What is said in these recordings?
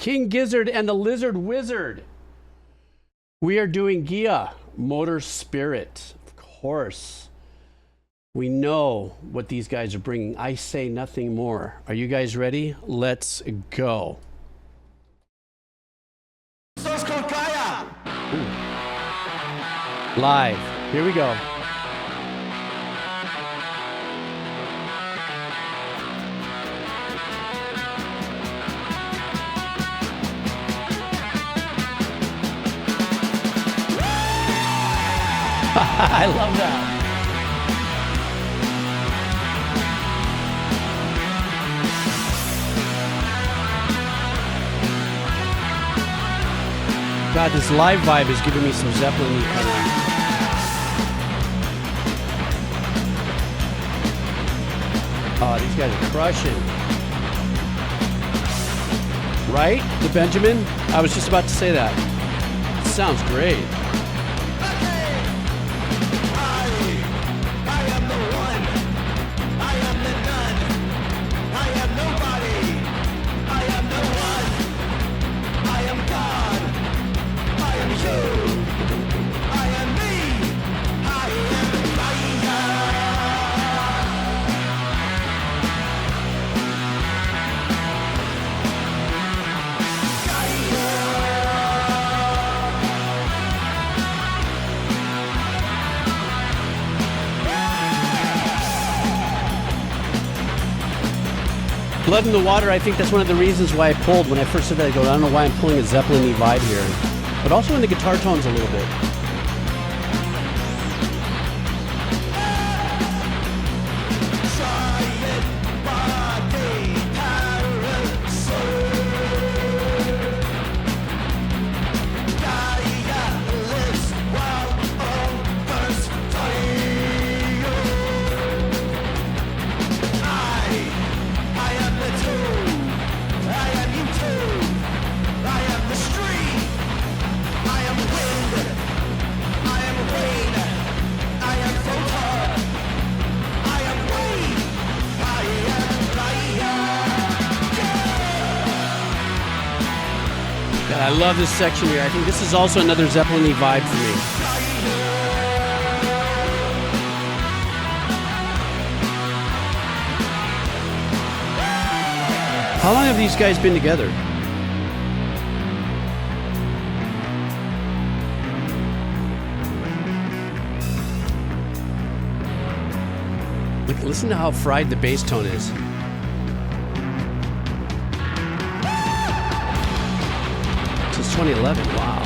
King Gizzard and the Lizard Wizard. We are doing Gaia, Motor Spirit. Of course. We know what these guys are bringing. I say nothing more. Are you guys ready? Let's go. So it's called Gaia. Ooh. Live. Here we go. I love that. God, this live vibe is giving me some Zeppelin kind of. Oh, these guys are crushing. Right? The Benjamin? I was just about to say that. It sounds great. Blood in the Water, I think that's one of the reasons why I pulled. When I first said that, I go, I don't know why I'm pulling a Zeppelin-y vibe here. But also in the guitar tones a little bit. I love this section here. I think this is also another Zeppelin-y vibe for me. How long have these guys been together? Look, listen to how fried the bass tone is. Since 2011, wow.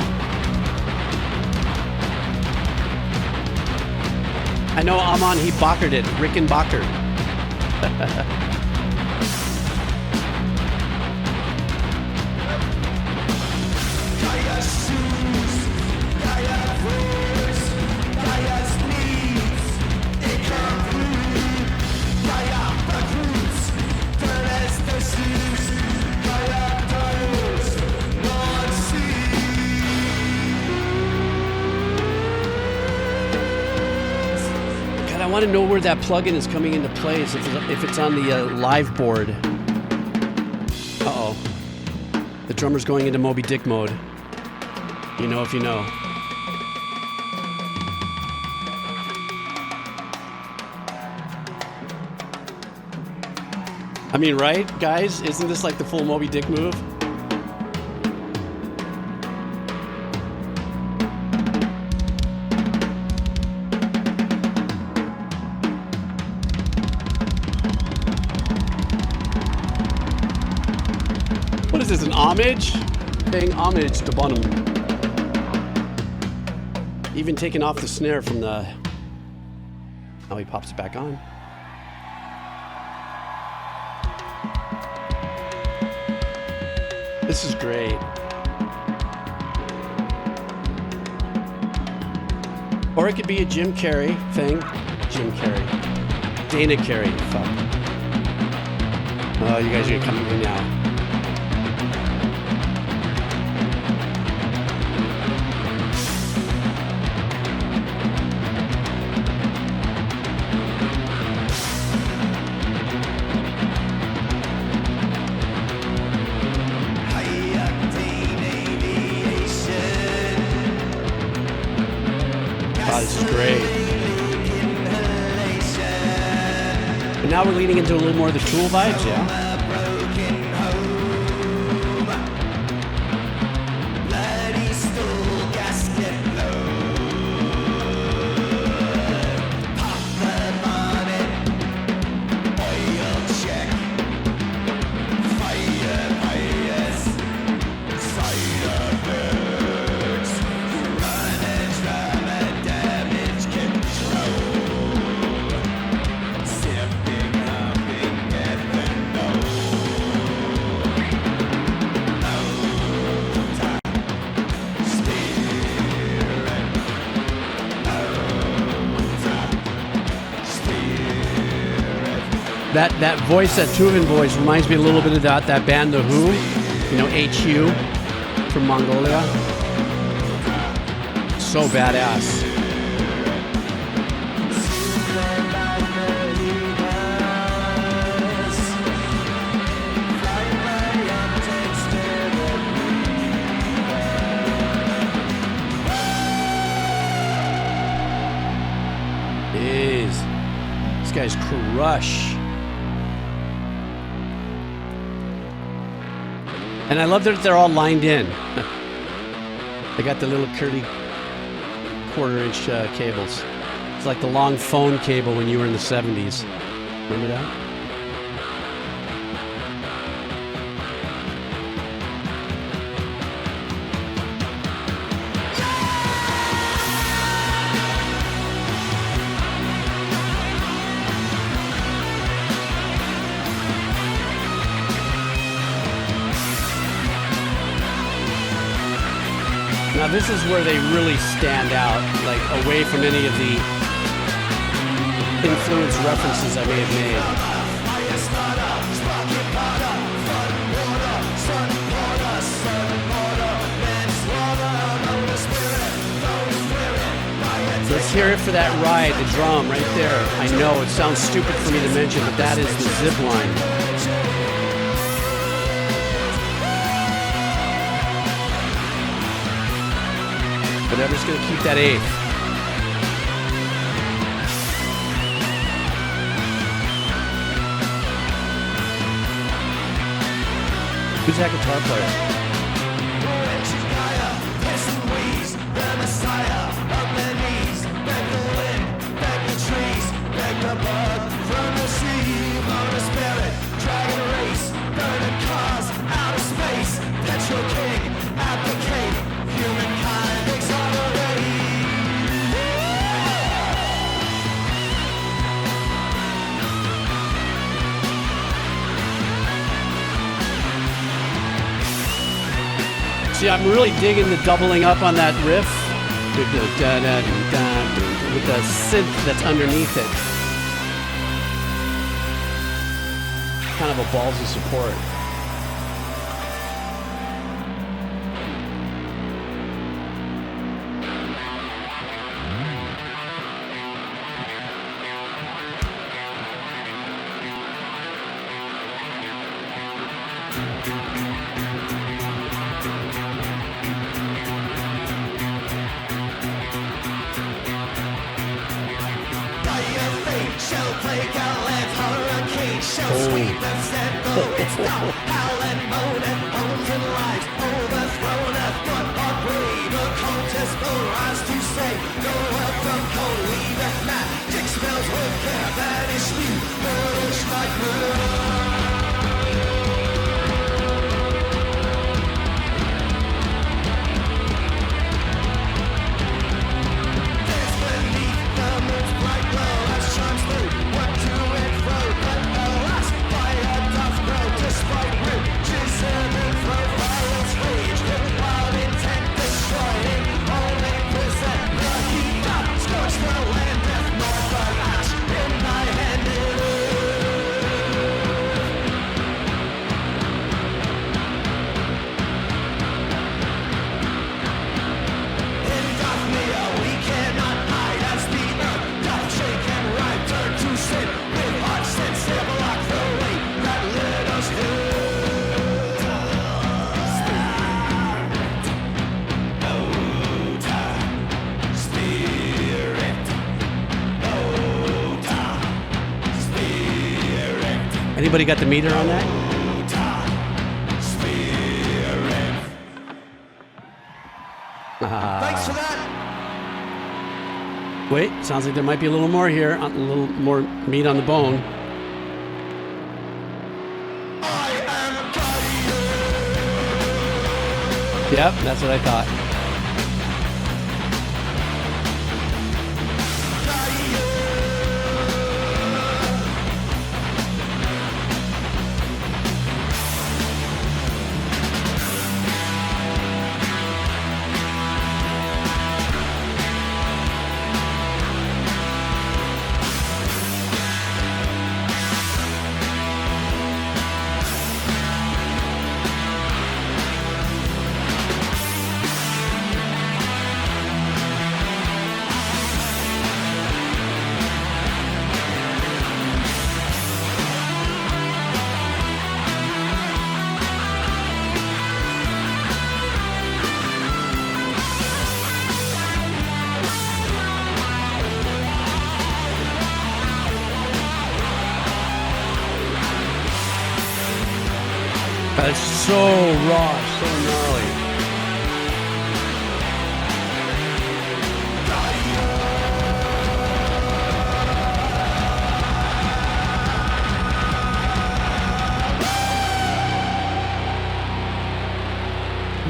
I know Amon, he Bakkered it, Rick and Bakker. I want to know where that plugin is coming into play, if it's on the live board. Uh-oh. The drummer's going into Moby Dick mode. You know if you know. I mean, right, guys? Isn't this like the full Moby Dick move? What is this, an homage? Paying homage to Bonham. Even taking off the snare from the... Now he pops it back on. This is great. Or it could be a Jim Carrey thing. Jim Carrey. Dana Carrey. Fuck. Oh, you guys are gonna come in now. Gaia. It's great. And now we're leading into a little more of the Tool vibes, yeah? That voice, that Tuvan voice, reminds me a little bit of that band, The Who, you know, HU from Mongolia. So badass. These guys crush. And I love that they're all lined in. They got the little curly quarter-inch cables. It's like the long phone cable when you were in the 70s. Remember that? Now this is where they really stand out, like away from any of the influence references I may have made. Let's hear it for that ride, the drum right there. I know it sounds stupid for me to mention, but that is the zip line. But I'm just going to keep that eighth. Who's that guitar player? Gaia, piss and wheeze, the Messiah, up their knees, beg the wind, beg the trees, beg the bug from the sea, motor spirit, dragon race, burning cars, outer space, petrol king, abdicate, humankind exonerate. See, I'm really digging the doubling up on that riff with the synth that's underneath it. Kind of a ballsy support. Shell plague, outlands, hurricane, shell sweep and set the its down. Howl and moan and bones and lives overthrown. A thought or brave, a contest will rise to say, no help from cold, leave at night. Dick smells with care, vanish new, perish like murder. Despite whip, Gizzard and throw violence Anybody got the meter on that? Thanks for that. Wait, sounds like there might be a little more here, a little more meat on the bone. I am Gaia. Yep, that's what I thought. That's so raw, so gnarly.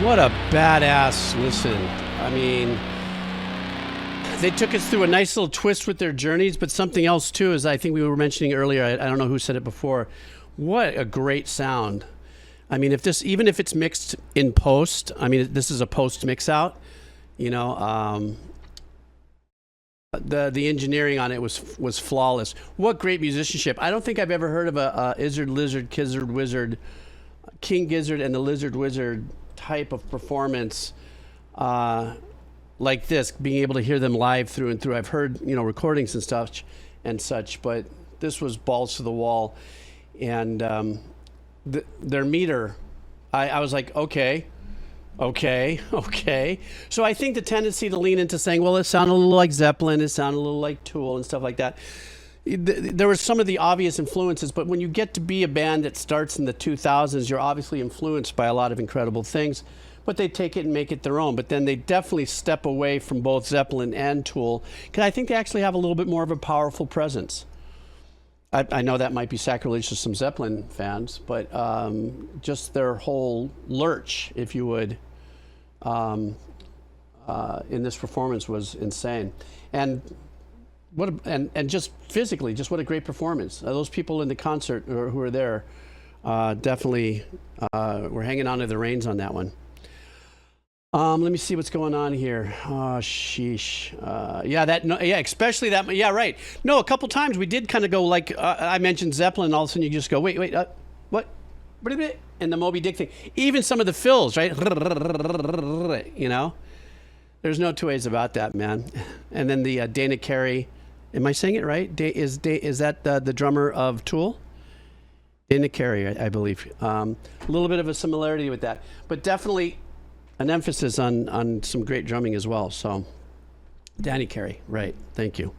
What a badass listen. I mean, they took us through a nice little twist with their journeys, but something else too, as I think we were mentioning earlier, I don't know who said it before, what a great sound. I mean, even if it's mixed in post, I mean, this is a post mix out, you know, the engineering on it was flawless. What great musicianship. I don't think I've ever heard of a Izzard, Lizard, Gizzard, Wizard, King Gizzard and the Lizard Wizard type of performance like this, being able to hear them live through and through. I've heard, you know, recordings and stuff and such, but this was balls to the wall. And their meter, I was like, okay. So I think the tendency to lean into saying, well, it sounded a little like Zeppelin, it sounded a little like Tool and stuff like that. There were some of the obvious influences, but when you get to be a band that starts in the 2000s, you're obviously influenced by a lot of incredible things, but they take it and make it their own. But then they definitely step away from both Zeppelin and Tool, because I think they actually have a little bit more of a powerful presence. I know that might be sacrilege to some Zeppelin fans, but just their whole lurch, if you would, in this performance was insane. And and just physically, just what a great performance. Those people in the concert who were there definitely were hanging on to the reins on that one. Let me see what's going on here. Oh, sheesh. Yeah, especially that. Yeah, right. No, a couple times we did kind of go like, I mentioned Zeppelin, all of a sudden you just go, wait, what? And the Moby Dick thing. Even some of the fills, right? You know? There's no two ways about that, man. And then the Dana Carey, am I saying it right? Is that the drummer of Tool? Dana Carey, I believe. A little bit of a similarity with that. But definitely an emphasis on some great drumming as well. So, Danny Carey, right. Thank you.